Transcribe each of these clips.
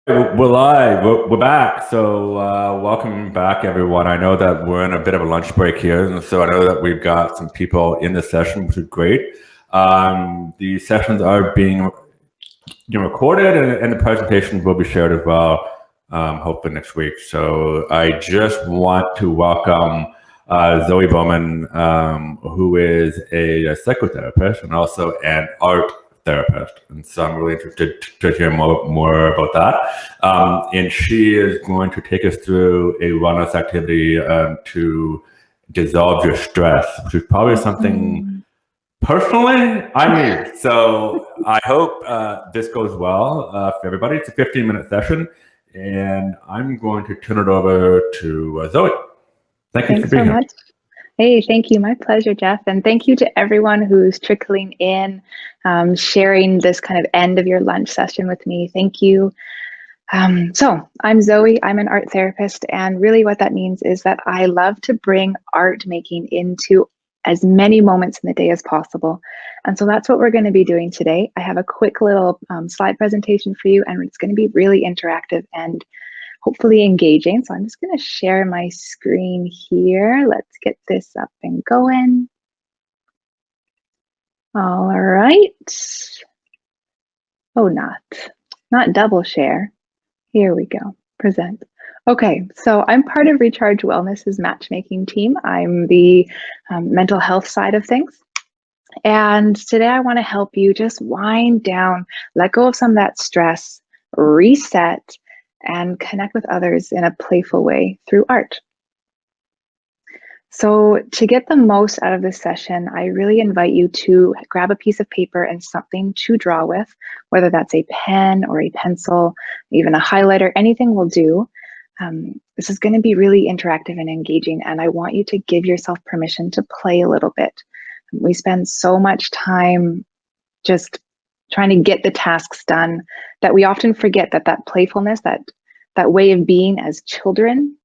We're live. We're back. So welcome back, everyone. I know that we're in a bit of a lunch break here, and so I know that we've got some people in the session, which is great. The sessions are being recorded, and the presentations will be shared as well, hopefully next week. So I just want to welcome Zoe Bowman, who is a psychotherapist and also an art therapist, and so I'm really interested to hear more about that. And she is going to take us through a wellness activity to dissolve your stress, which is probably something personally I need. So I hope this goes well for everybody. It's a 15-minute session, and I'm going to turn it over to Zoe. Thank you for being here. Much. Hey, thank you. My pleasure, Jeff. And thank you to everyone who's trickling in, sharing this kind of end of your lunch session with me. Thank you. So I'm Zoe. I'm an art therapist. And really what that means is that I love to bring art making into as many moments in the day as possible. And so that's what we're going to be doing today. I have a quick little slide presentation for you, and it's going to be really interactive and hopefully engaging. So I'm just going to share my screen here. Let's get this up and going. All right. Oh, not double share. Here we go. Present. Okay, so I'm part of Recharge Wellness's matchmaking team. I'm the mental health side of things. And today I want to help you just wind down, let go of some of that stress, reset, and connect with others in a playful way through art. So to get the most out of this session, I really invite you to grab a piece of paper and something to draw with, whether that's a pen or a pencil, even a highlighter, anything will do. This is going to be really interactive and engaging, and I want you to give yourself permission to play a little bit. We spend so much time just trying to get the tasks done that we often forget that playfulness, that way of being as children,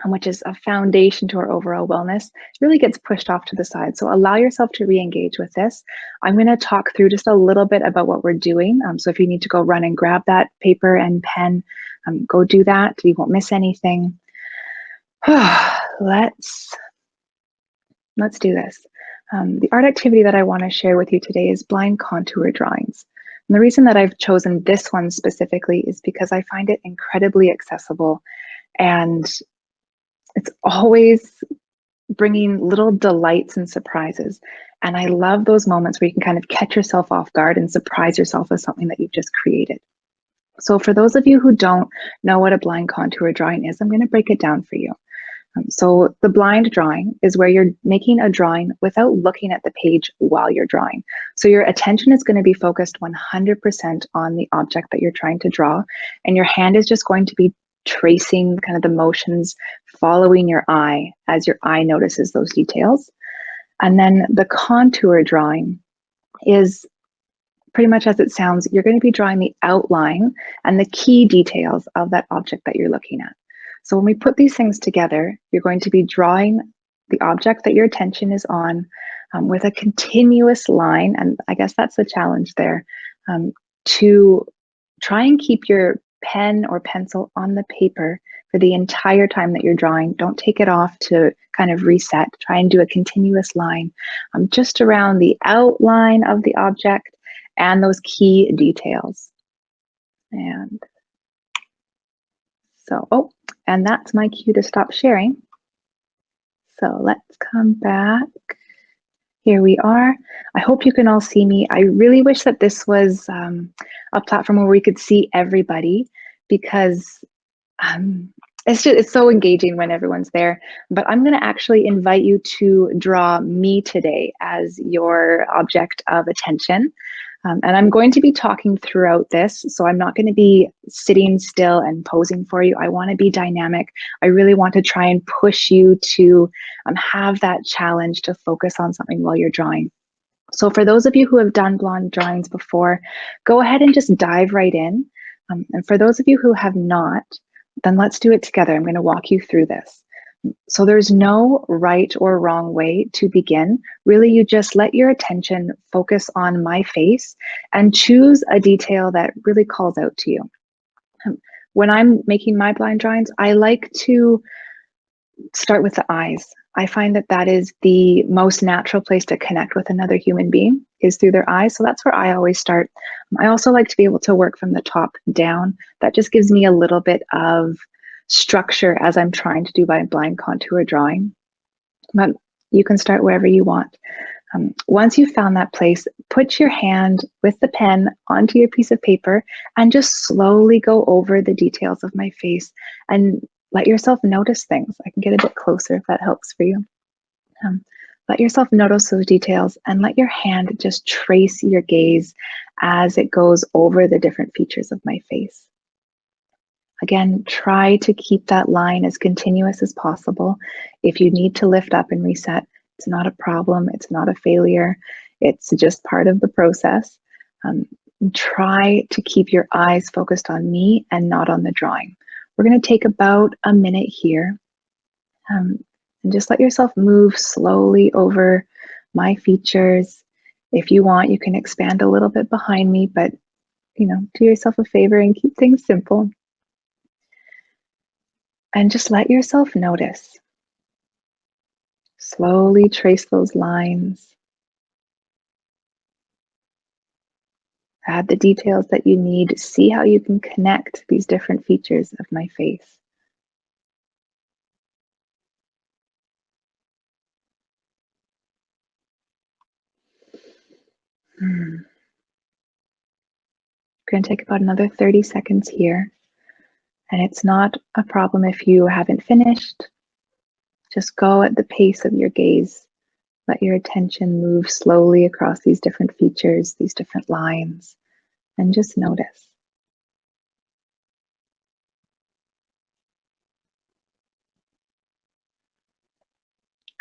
which is a foundation to our overall wellness, really gets pushed off to the side. So allow yourself to re-engage with this. I'm going to talk through just a little bit about what we're doing. So if you need to go run and grab that paper and pen, go do that. You won't miss anything. Let's do this. The art activity that I want to share with you today is blind contour drawings. And the reason that I've chosen this one specifically is because I find it incredibly accessible, and it's always bringing little delights and surprises. And I love those moments where you can kind of catch yourself off guard and surprise yourself with something that you've just created. So for those of you who don't know what a blind contour drawing is, I'm going to break it down for you. So the blind drawing is where you're making a drawing without looking at the page while you're drawing. So your attention is going to be focused 100% on the object that you're trying to draw, and your hand is just going to be tracing kind of the motions, following your eye as your eye notices those details. And then the contour drawing is pretty much as it sounds. You're going to be drawing the outline and the key details of that object that you're looking at. So when we put these things together, you're going to be drawing the object that your attention is on with a continuous line, and I guess that's the challenge there, to try and keep your pen or pencil on the paper for the entire time that you're drawing. Don't take it off to kind of reset. Try and do a continuous line just around the outline of the object and those key details. And so, and that's my cue to stop sharing. So let's come back. Here we are. I hope you can all see me. I really wish that this was a platform where we could see everybody, because it's so engaging when everyone's there. But I'm going to actually invite you to draw me today as your object of attention. And I'm going to be talking throughout this, so I'm not going to be sitting still and posing for you. I want to be dynamic. I really want to try and push you to have that challenge to focus on something while you're drawing. So for those of you who have done blonde drawings before, go ahead and just dive right in. And for those of you who have not, then let's do it together. I'm going to walk you through this. So there's no right or wrong way to begin. Really, you just let your attention focus on my face and choose a detail that really calls out to you. when I'm making my blind drawings, I like to start with the eyes. I find that that is the most natural place to connect with another human being is through their eyes. So that's where I always start. I also like to be able to work from the top down. That just gives me a little bit of structure as I'm trying to do my blind contour drawing. But you can start wherever you want. Once you've found that place, put your hand with the pen onto your piece of paper and just slowly go over the details of my face and let yourself notice things. I can get a bit closer if that helps for you. Let yourself notice those details and let your hand just trace your gaze as it goes over the different features of my face. Again, try to keep that line as continuous as possible. If you need to lift up and reset, it's not a problem. It's not a failure. It's just part of the process. Try to keep your eyes focused on me and not on the drawing. We're going to take about a minute here. And just let yourself move slowly over my features. If you want, you can expand a little bit behind me, but do yourself a favor and keep things simple. And just let yourself notice. Slowly trace those lines. Add the details that you need. See how you can connect these different features of my face. We're going to take about another 30 seconds here. And it's not a problem if you haven't finished. Just go at the pace of your gaze. Let your attention move slowly across these different features, these different lines, and just notice.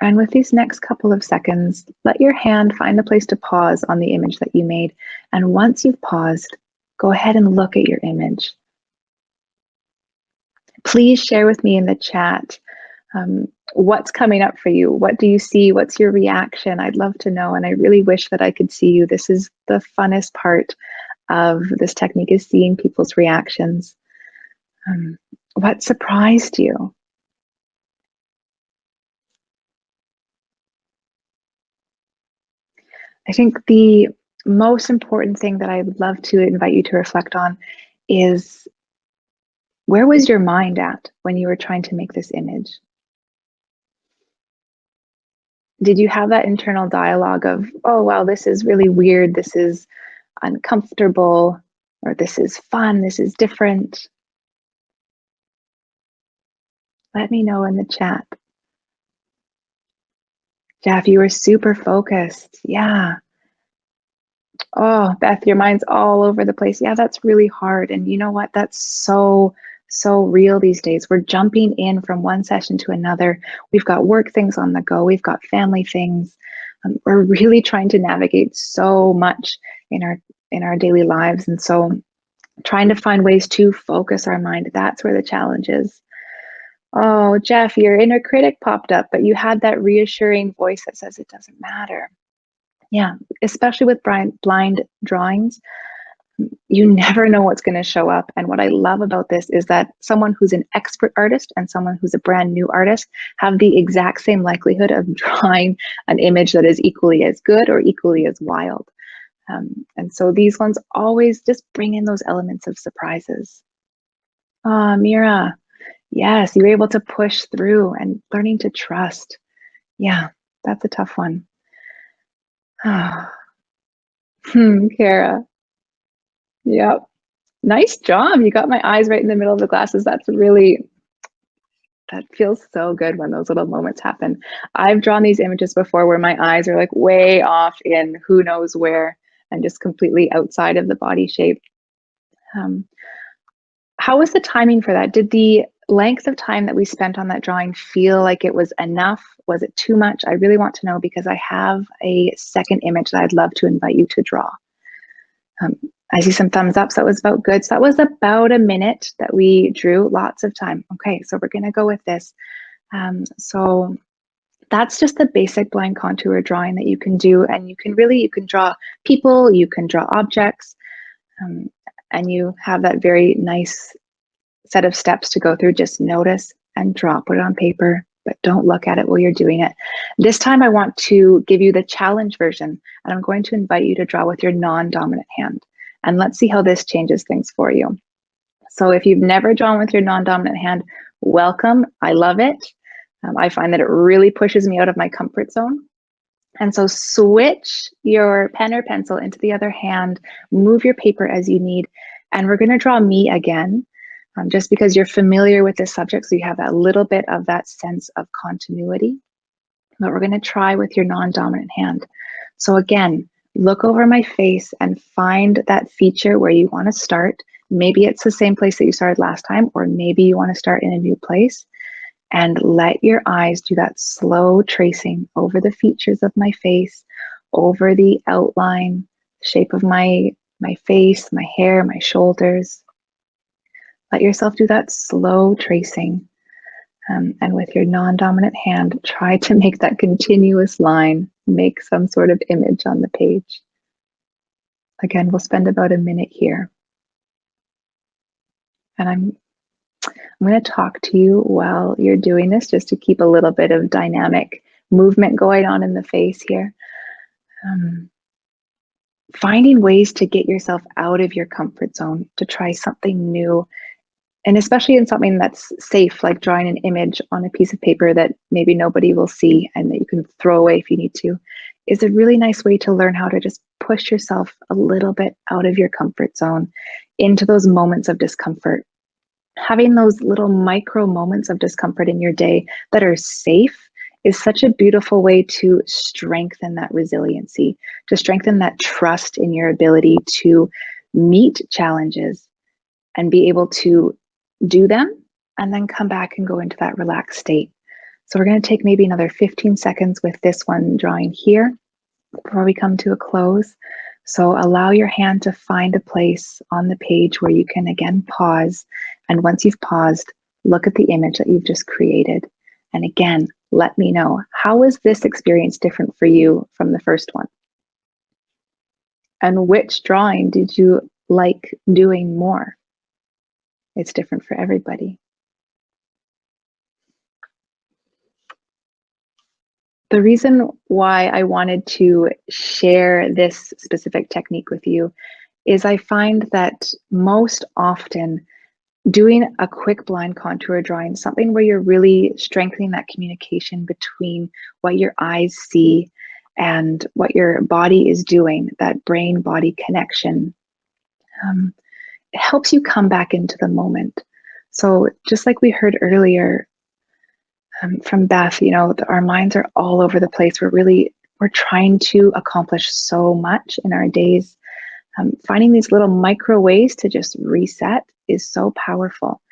And with these next couple of seconds, let your hand find a place to pause on the image that you made. And once you've paused, go ahead and look at your image. Please share with me in the chat what's coming up for you. What do you see? What's your reaction? I'd love to know. And I really wish that I could see you. This is the funnest part of this technique, is seeing people's reactions. What surprised you? I think the most important thing that I'd love to invite you to reflect on is, where was your mind at when you were trying to make this image? Did you have that internal dialogue of, oh, wow, this is really weird, this is uncomfortable, or this is fun, this is different? Let me know in the chat. Jeff, you were super focused. Yeah. Oh, Beth, your mind's all over the place. Yeah, that's really hard. And you know what? That's so real these days. We're jumping in from one session to another. We've got work things on the go. We've got family things. We're really trying to navigate so much in our daily lives. And so trying to find ways to focus our mind, that's where the challenge is. Oh, Jeff, your inner critic popped up, but you had that reassuring voice that says it doesn't matter. Yeah, especially with blind drawings, you never know what's going to show up. And what I love about this is that someone who's an expert artist and someone who's a brand new artist have the exact same likelihood of drawing an image that is equally as good or equally as wild. And so these ones always just bring in those elements of surprises. Mira, yes, you were able to push through and learning to trust. Yeah, that's a tough one. Kara. Yep. Nice job. You got my eyes right in the middle of the glasses. That feels so good when those little moments happen. I've drawn these images before where my eyes are like way off in who knows where and just completely outside of the body shape. How was the timing for that? Did the length of time that we spent on that drawing feel like it was enough? Was it too much? I really want to know, because I have a second image that I'd love to invite you to draw. I see some thumbs up, so that was about good. So that was about a minute that we drew, lots of time. Okay, so we're gonna go with this. So that's just the basic blind contour drawing that you can do, and you can draw people, you can draw objects, and you have that very nice set of steps to go through. Just notice and drop it on paper, but don't look at it while you're doing it. This time I want to give you the challenge version, and I'm going to invite you to draw with your non-dominant hand. And let's see how this changes things for you. So if you've never drawn with your non-dominant hand, welcome. I love it. I find that it really pushes me out of my comfort zone. And so switch your pen or pencil into the other hand, move your paper as you need, and we're going to draw me again, just because you're familiar with this subject, so you have that little bit of that sense of continuity. But we're going to try with your non-dominant hand. So again, look over my face and find that feature where you want to start. Maybe it's the same place that you started last time, or maybe you want to start in a new place. And let your eyes do that slow tracing over the features of my face, over the outline, shape of my face, my hair, my shoulders. Let yourself do that slow tracing. And with your non-dominant hand, try to make that continuous line, make some sort of image on the page. Again, we'll spend about a minute here. And I'm going to talk to you while you're doing this, just to keep a little bit of dynamic movement going on in the face here. Finding ways to get yourself out of your comfort zone, to try something new, and especially in something that's safe, like drawing an image on a piece of paper that maybe nobody will see and that you can throw away if you need to, is a really nice way to learn how to just push yourself a little bit out of your comfort zone into those moments of discomfort. Having those little micro moments of discomfort in your day that are safe is such a beautiful way to strengthen that resiliency, to strengthen that trust in your ability to meet challenges and be able to do them and then come back and go into that relaxed state. So we're going to take maybe another 15 seconds with this one drawing here before we come to a close. So allow your hand to find a place on the page where you can again pause. And once you've paused, look at the image that you've just created. And again, let me know, how was this experience different for you from the first one? And which drawing did you like doing more? It's different for everybody. The reason why I wanted to share this specific technique with you is I find that most often doing a quick blind contour drawing, something where you're really strengthening that communication between what your eyes see and what your body is doing, that brain-body connection, it helps you come back into the moment. So just like we heard earlier, from Beth, you know, our minds are all over the place. We're trying to accomplish so much in our days. Finding these little micro ways to just reset is so powerful.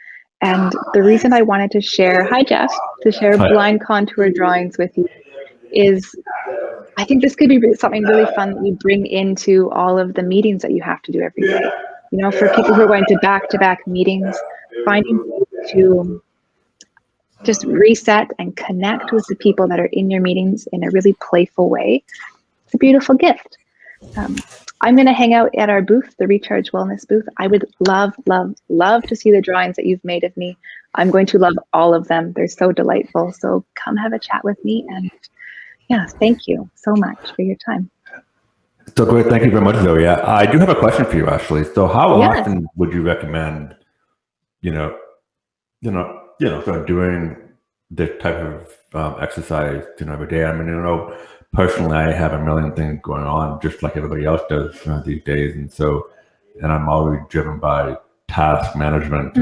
And the reason I wanted to share, hi Jeff, to share blind contour drawings with you is I think this could be something really fun that you bring into all of the meetings that you have to do every day. You know, for people who are going to back-to-back meetings, finding ways to just reset and connect with the people that are in your meetings in a really playful way. It's a beautiful gift. I'm going to hang out at our booth, the Recharge Wellness booth. I would love, love, love to see the drawings that you've made of me. I'm going to love all of them. They're so delightful. So come have a chat with me. And yeah, thank you so much for your time. So great. Thank you very much, Zoe. I do have a question for you, actually. So how often would you recommend, sort of doing this type of exercise, every day? I mean, personally, I have a million things going on, just like everybody else does these days. And I'm always driven by task management.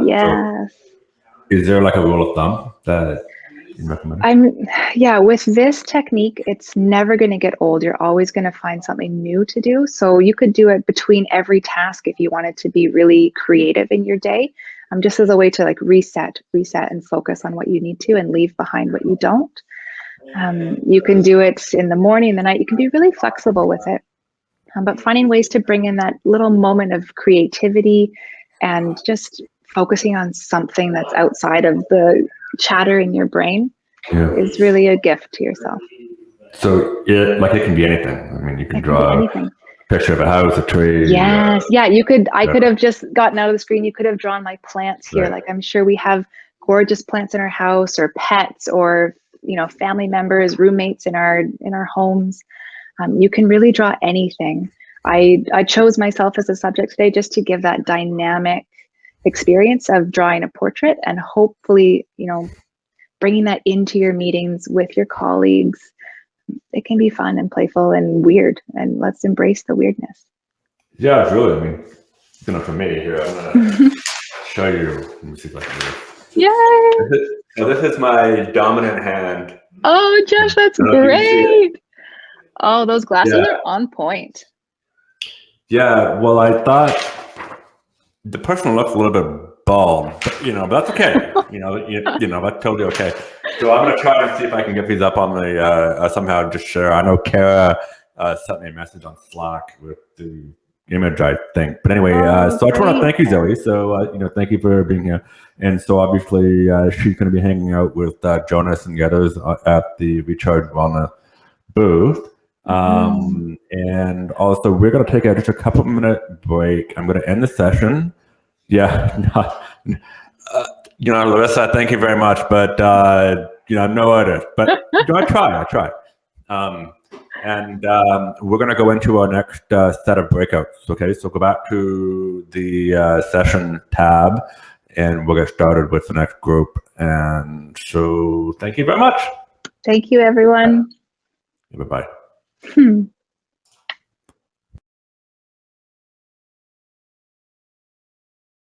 Yes. So is there like a rule of thumb that you recommend? With this technique, it's never going to get old. You're always going to find something new to do. So you could do it between every task if you wanted to be really creative in your day, just as a way to like reset and focus on what you need to and leave behind what you don't. You can do it in the morning, the night. You can be really flexible with it. But finding ways to bring in that little moment of creativity and just focusing on something that's outside of the chatter in your brain is really a gift to yourself. So it can be anything. I mean, you can draw anything. picture of a house, a tree. Yes. Yeah. I could have just gotten out of the screen. You could have drawn my plants here. Right. Like I'm sure we have gorgeous plants in our house, or pets, or, family members, roommates in our homes. You can really draw anything. I chose myself as a subject today just to give that dynamic experience of drawing a portrait, and hopefully, bringing that into your meetings with your colleagues. It can be fun and playful and weird, and let's embrace the weirdness. Yeah, it's really, I mean, for me here, I'm going to show you. Let me see if I can do it. Yay! So this is my dominant hand. Oh, Josh, that's great. Oh, those glasses are on point. Yeah, well, I thought the person looks a little bit bald, but that's okay. That's totally okay. So I'm gonna try and see if I can get these up on the somehow. Just share. I know Kara sent me a message on Slack with the image, I think. But anyway, so I just want to thank you, Zoe. So thank you for being here. And so obviously she's going to be hanging out with Jonas and the others at the Recharge Wellness booth. And also we're going to take just a couple minute break. I'm going to end the session. Yeah. Larissa, thank you very much. But, no other, but I try. And we're going to go into our next set of breakouts. Okay, so go back to the session tab and we'll get started with the next group. And so thank you very much. Thank you, everyone. Bye-bye.